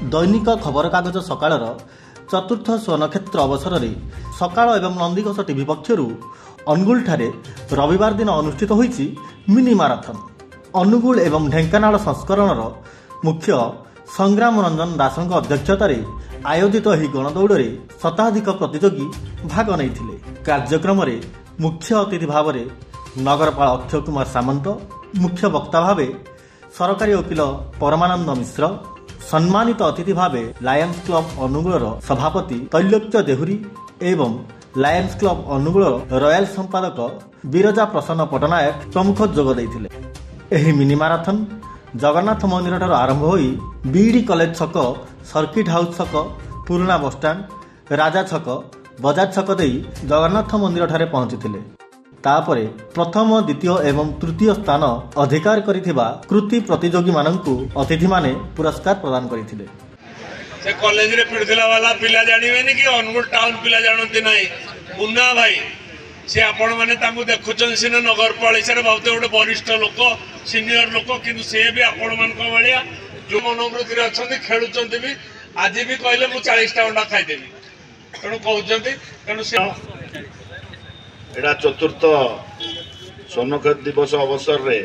दैनिक खबरकागज सकाळर चतुर्थ स्वर्णक्षेत्र अवसर में सकाळ एवं नंदीघोष टीवी पक्षर अनुगुल ठारे रविवार दिन अनुष्ठित होईछि मिनी माराथन। अनुगुल एवं ढेंकानाल संस्करणर मुख्य संग्राम रंजन दासଙ୍କ अध्यक्षतार आयोजित ଏହି गणदौड़े शताधिक प्रतियोगी भाग नहीं। कार्यक्रम में मुख्य अतिथि भाव में नगरपाल अक्षय कुमार सामंत, मुख्य वक्ता भाव सरकारी वकिल परमानंद मिश्र, सम्मानित अतिथि भाव लायन्स क्लब अनुगुलर सभापति तैलोक्य देहुरी एवं लायन्स क्लब अनुगुलर रॉयल संपादक बिरजा प्रसन्न पटनायक प्रमुख जोग देइथिले। एही मिनी माराथन जगन्नाथ मंदिर ठार आरंभ होई बीडी कॉलेज छक, सर्किट हाउस छक, पुराना बसस्टाण्ड, राजा छक, बजाज छक देई जगन्नाथ मंदिर ठारे पहुंचीथिले। तापरे प्रथम, द्वितीय एवं तृतीय स्थान अधिकार करिथिबा कृति प्रतियोगी माननकु अतिथि माने पुरस्कार प्रदान करिथिले। से कॉलेज रे पढ़िला वाला पिला जानिबेनी कि अनुगुल टाउन पिला जानती नाही। मुन्ना भाई से आपण माने तांको देखुचन सिने नगरपालिका रे बहुते गोटे वरिष्ठ लोक, सीनियर लोक, किंतु से भी आपण मानक भलिया जो मनोवृत्ति रे अछंती खेलुचंती भी आज भी कहले मु 40 टा अंडा खाइ देबी तेणु कहउचंती। तेणु से एटा चतुर्थ स्वर्णक्षेत्र दिवस अवसर रे